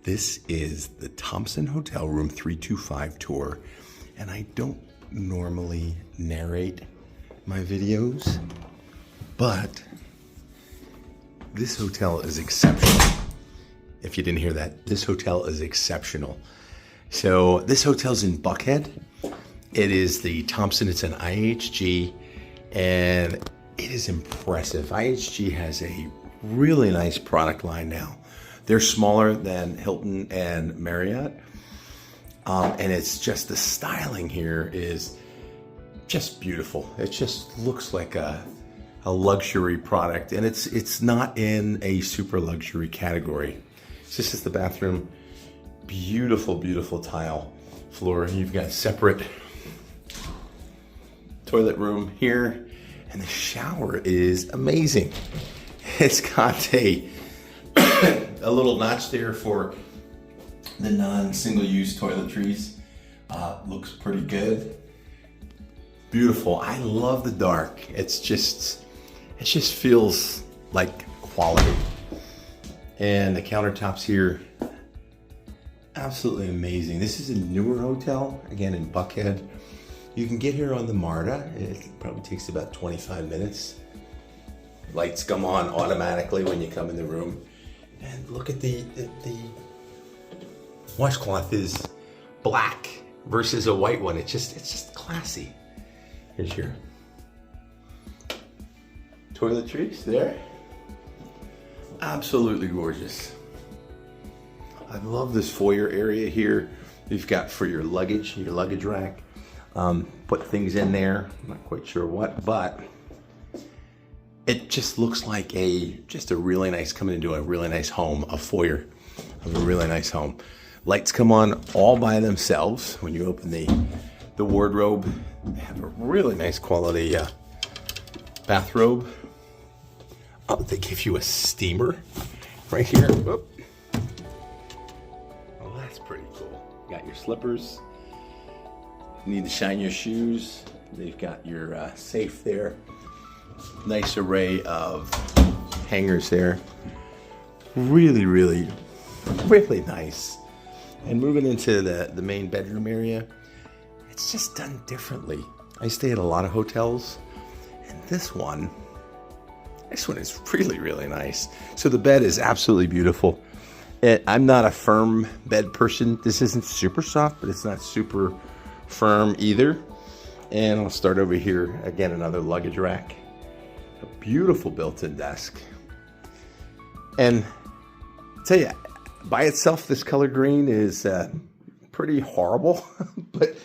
This is the Thompson Hotel Room 325 tour, and I don't normally narrate my videos, but this hotel is exceptional. If you didn't hear that, this hotel is exceptional. So this hotel's in Buckhead. It is the Thompson, it's an IHG, and it is impressive. IHG has a really nice product line now. They're smaller than Hilton and Marriott, and it's just the styling here is just beautiful. It just looks like a luxury product, and it's not in a super luxury category. This is the bathroom. Beautiful, beautiful tile floor. You've got separate toilet room here, and the shower is amazing. It's got a little notch there for the non-single-use toiletries. Looks pretty good. Beautiful. I love the dark. It just feels like quality. And the countertops here, absolutely amazing. This is a newer hotel, again in Buckhead. You can get here on the MARTA. It probably takes about 25 minutes. Lights come on automatically when you come in the room. And look at the washcloth is black versus a white one. It's just classy. Here's your toiletries there. Absolutely gorgeous. I love this foyer area here. You've got for your luggage rack. Put things in there. I'm not quite sure what, but it just looks like just a really nice, coming into a really nice home, a foyer of a really nice home. Lights come on all by themselves when you open the wardrobe. They have a really nice quality bathrobe. Oh, they give you a steamer right here. Whoop. Oh, that's pretty cool. You got your slippers. You need to shine your shoes. They've got your safe there. Nice array of hangers there. Really, really, really nice. And moving into the main bedroom area, it's just done differently. I stay at a lot of hotels, and this one is really, really nice. So the bed is absolutely beautiful. I'm not a firm bed person. This isn't super soft, but it's not super firm either. And I'll start over here. Again, another luggage rack. A beautiful built-in desk. And I'll tell you, by itself, this color green is pretty horrible, but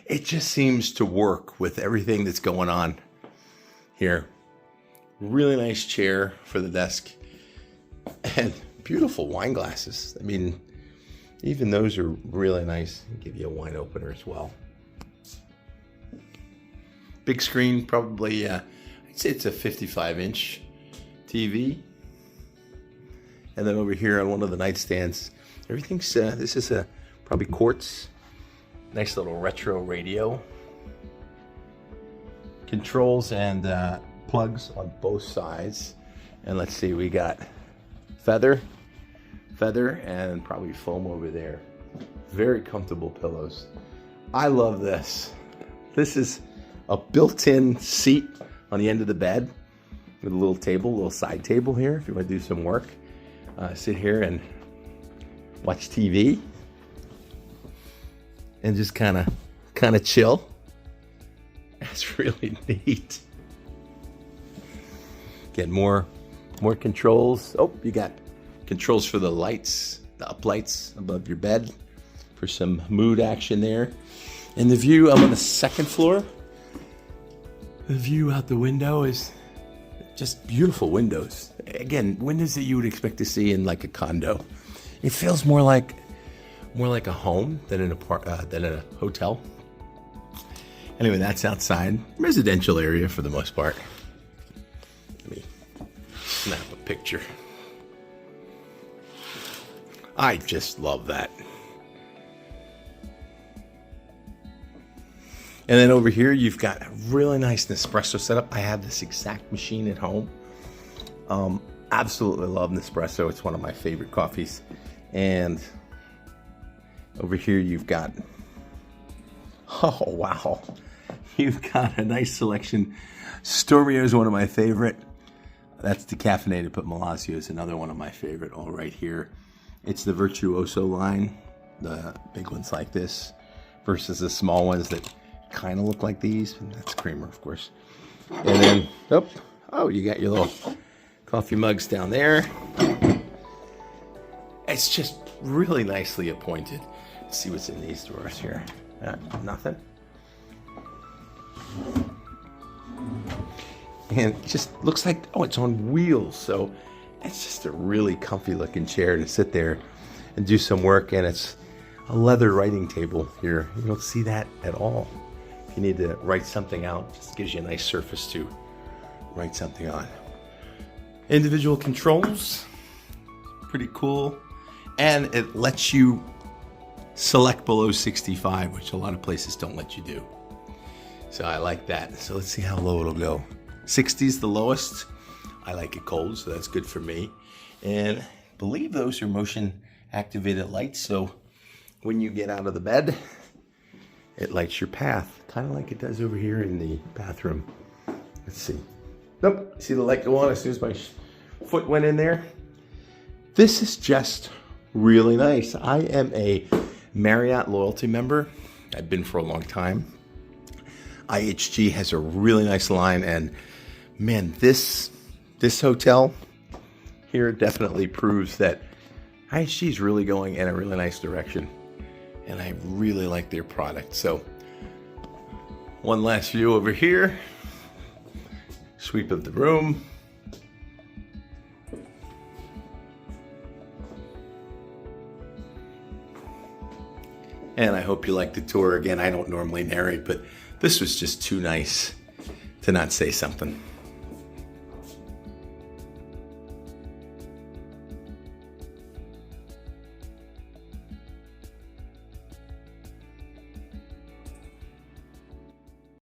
it just seems to work with everything that's going on here. Really nice chair for the desk, and beautiful wine glasses. I mean, even those are really nice. Give you a wine opener as well. Big screen, probably, I'd say it's a 55-inch TV. And then over here on one of the nightstands, everything's, this is probably quartz. Nice little retro radio. Controls and plugs on both sides. And let's see, we got feather, and probably foam over there. Very comfortable pillows. I love this. This is a built-in seat on the end of the bed with a little table, a little side table here if you want to do some work. Sit here and watch TV and just kind of chill. That's really neat. Get more controls. Oh, you got controls for the lights, the up lights above your bed for some mood action there. And the view, I'm on the second floor. The view out the window is just beautiful windows. Again, windows that you would expect to see in like a condo. It feels more like a home than in a hotel. Anyway, that's outside. Residential area for the most part. Let me snap a picture. I just love that. And then over here, you've got a really nice Nespresso setup. I have this exact machine at home. Absolutely love Nespresso. It's one of my favorite coffees. And Over here you've got, oh wow, you've got a nice selection. Stormio is one of my favorite. That's decaffeinated, but Malazio is another one of my favorite. All right here, it's the Virtuoso line, the big ones like this, versus the small ones that kind of look like these. And that's creamer, of course. And then, oh, you got your little coffee mugs down there. It's just really nicely appointed. Let's see what's in these drawers here. Nothing. And it just looks like, oh, it's on wheels. So it's just a really comfy looking chair to sit there and do some work. And it's a leather writing table here. You don't see that at all. If you need to write something out, it just gives you a nice surface to write something on. Individual controls, pretty cool. And it lets you select below 65, which a lot of places don't let you do. So I like that. So let's see how low it'll go. 60 is the lowest. I like it cold, so that's good for me. And I believe those are motion activated lights. So when you get out of the bed, it lights your path, kind of like it does over here in the bathroom. Let's see. Nope, see the light go on as soon as my foot went in there? This is just really nice. I am a Marriott loyalty member. I've been for a long time. IHG has a really nice line, and man, this hotel here definitely proves that IHG is really going in a really nice direction, and I really like their product. So one last view over here. Sweep of the room. And I hope you like the tour. Again, I don't normally narrate, but this was just too nice to not say something.